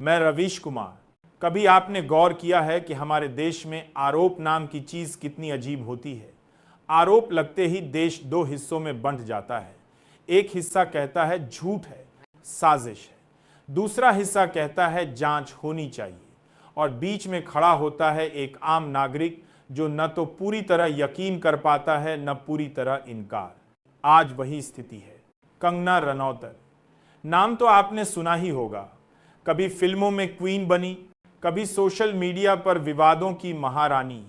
मैं रवीश कुमार। कभी आपने गौर किया है कि हमारे देश में आरोप नाम की चीज कितनी अजीब होती है। आरोप लगते ही देश दो हिस्सों में बंट जाता है। एक हिस्सा कहता है झूठ है, साजिश है। दूसरा हिस्सा कहता है जांच होनी चाहिए। और बीच में खड़ा होता है एक आम नागरिक जो न तो पूरी तरह यकीन कर पाता है न पूरी तरह इनकार। आज वही स्थिति है। कंगना रनौतर नाम तो आपने सुना ही होगा। कभी फिल्मों में क्वीन बनी, कभी सोशल मीडिया पर विवादों की महारानी,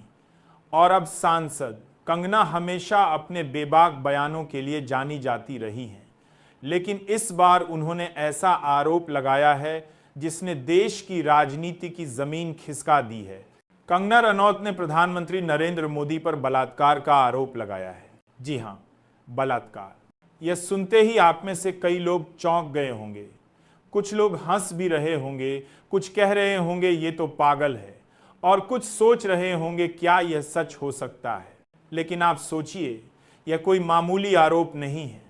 और अब सांसद। कंगना हमेशा अपने बेबाक बयानों के लिए जानी जाती रही हैं, लेकिन इस बार उन्होंने ऐसा आरोप लगाया है जिसने देश की राजनीति की जमीन खिसका दी है। कंगना रनौत ने प्रधानमंत्री नरेंद्र मोदी पर बलात्कार का आरोप लगाया है। जी हां, बलात्कार। यह सुनते ही आप में से कई लोग चौंक गए होंगे। कुछ लोग हंस भी रहे होंगे, कुछ कह रहे होंगे ये तो पागल है, और कुछ सोच रहे होंगे क्या यह सच हो सकता है। लेकिन आप सोचिए, यह कोई मामूली आरोप नहीं है।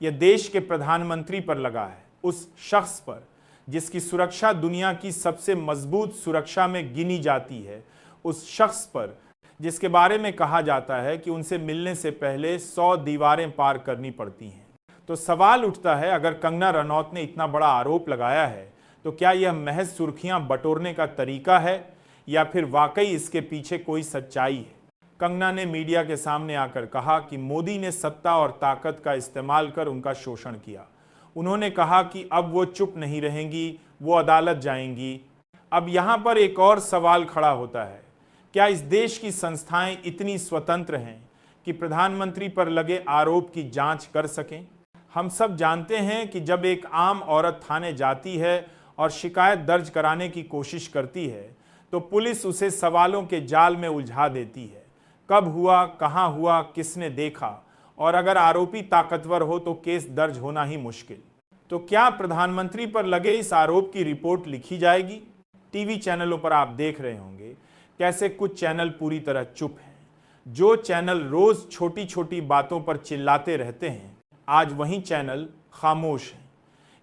यह देश के प्रधानमंत्री पर लगा है, उस शख्स पर जिसकी सुरक्षा दुनिया की सबसे मजबूत सुरक्षा में गिनी जाती है, उस शख्स पर जिसके बारे में कहा जाता है कि उनसे मिलने से पहले 100 दीवारें पार करनी पड़ती हैं। तो सवाल उठता है, अगर कंगना रनौत ने इतना बड़ा आरोप लगाया है तो क्या यह महज सुर्खियां बटोरने का तरीका है या फिर वाकई इसके पीछे कोई सच्चाई है। कंगना ने मीडिया के सामने आकर कहा कि मोदी ने सत्ता और ताकत का इस्तेमाल कर उनका शोषण किया। उन्होंने कहा कि अब वो चुप नहीं रहेंगी, वो अदालत जाएंगी। अब यहां पर एक और सवाल खड़ा होता है, क्या इस देश की संस्थाएं इतनी स्वतंत्र हैं कि प्रधानमंत्री पर लगे आरोप की जांच कर सकें। हम सब जानते हैं कि जब एक आम औरत थाने जाती है और शिकायत दर्ज कराने की कोशिश करती है तो पुलिस उसे सवालों के जाल में उलझा देती है। कब हुआ, कहां हुआ, किसने देखा, और अगर आरोपी ताकतवर हो तो केस दर्ज होना ही मुश्किल। तो क्या प्रधानमंत्री पर लगे इस आरोप की रिपोर्ट लिखी जाएगी। टीवी चैनलों पर आप देख रहे होंगे कैसे कुछ चैनल पूरी तरह चुप हैं। जो चैनल रोज छोटी छोटी बातों पर चिल्लाते रहते हैं, आज वही चैनल खामोश हैं।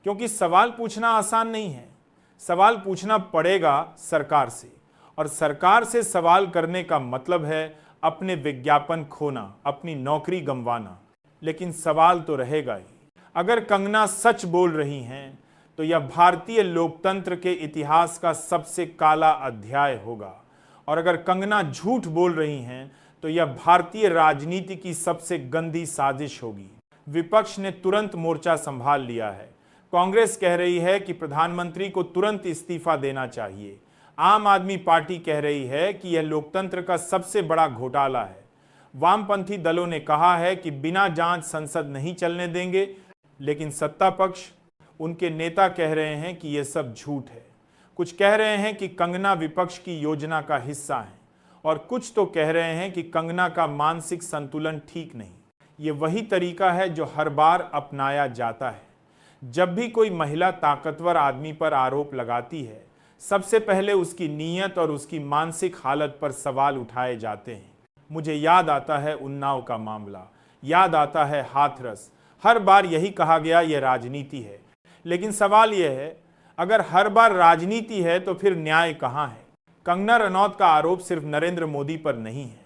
क्योंकि सवाल पूछना आसान नहीं है। सवाल पूछना पड़ेगा सरकार से, और सरकार से सवाल करने का मतलब है अपने विज्ञापन खोना, अपनी नौकरी गंवाना। लेकिन सवाल तो रहेगा ही। अगर कंगना सच बोल रही हैं तो यह भारतीय लोकतंत्र के इतिहास का सबसे काला अध्याय होगा, और अगर कंगना झूठ बोल रही हैं तो यह भारतीय राजनीति की सबसे गंदी साजिश होगी। विपक्ष ने तुरंत मोर्चा संभाल लिया है। कांग्रेस कह रही है कि प्रधानमंत्री को तुरंत इस्तीफा देना चाहिए। आम आदमी पार्टी कह रही है कि यह लोकतंत्र का सबसे बड़ा घोटाला है। वामपंथी दलों ने कहा है कि बिना जांच संसद नहीं चलने देंगे, लेकिन सत्ता पक्ष, उनके नेता कह रहे हैं कि यह सब झूठ है। कुछ कह रहे हैं कि कंगना विपक्ष की योजना का हिस्सा है, और कुछ तो कह रहे हैं कि कंगना का मानसिक संतुलन ठीक नहीं। ये वही तरीका है जो हर बार अपनाया जाता है। जब भी कोई महिला ताकतवर आदमी पर आरोप लगाती है, सबसे पहले उसकी नीयत और उसकी मानसिक हालत पर सवाल उठाए जाते हैं। मुझे याद आता है उन्नाव का मामला, याद आता है हाथरस। हर बार यही कहा गया यह राजनीति है। लेकिन सवाल यह है, अगर हर बार राजनीति है तो फिर न्याय कहाँ है। कंगना रनौत का आरोप सिर्फ नरेंद्र मोदी पर नहीं है।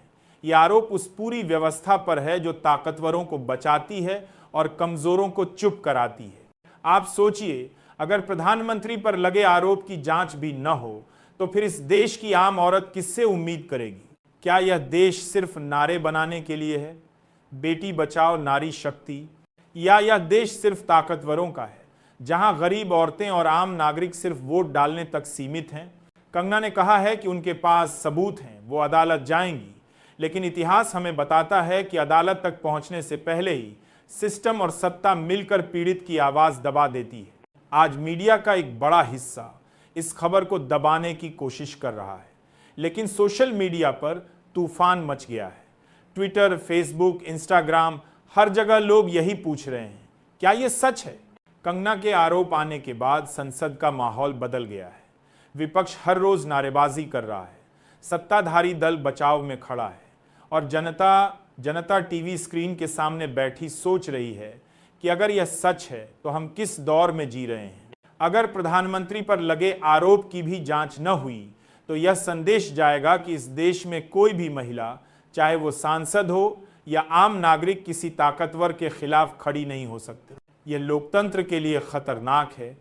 यह आरोप उस पूरी व्यवस्था पर है जो ताकतवरों को बचाती है और कमजोरों को चुप कराती है। आप सोचिए, अगर प्रधानमंत्री पर लगे आरोप की जांच भी न हो तो फिर इस देश की आम औरत किससे उम्मीद करेगी। क्या यह देश सिर्फ नारे बनाने के लिए है, बेटी बचाओ नारी शक्ति, या यह देश सिर्फ ताकतवरों का है जहां गरीब औरतें और आम नागरिक सिर्फ वोट डालने तक सीमित हैं। कंगना ने कहा है कि उनके पास सबूत हैं, वो अदालत जाएंगी, लेकिन इतिहास हमें बताता है कि अदालत तक पहुंचने से पहले ही सिस्टम और सत्ता मिलकर पीड़ित की आवाज दबा देती है। आज मीडिया का एक बड़ा हिस्सा इस खबर को दबाने की कोशिश कर रहा है, लेकिन सोशल मीडिया पर तूफान मच गया है। ट्विटर, फेसबुक, इंस्टाग्राम, हर जगह लोग यही पूछ रहे हैं, क्या यह सच है। कंगना के आरोप आने के बाद संसद का माहौल बदल गया है। विपक्ष हर रोज नारेबाजी कर रहा है, सत्ताधारी दल बचाव में खड़ा है, और जनता टीवी स्क्रीन के सामने बैठी सोच रही है कि अगर यह सच है तो हम किस दौर में जी रहे हैं। अगर प्रधानमंत्री पर लगे आरोप की भी जांच न हुई तो यह संदेश जाएगा कि इस देश में कोई भी महिला, चाहे वो सांसद हो या आम नागरिक, किसी ताकतवर के खिलाफ खड़ी नहीं हो सकती। यह लोकतंत्र के लिए खतरनाक है।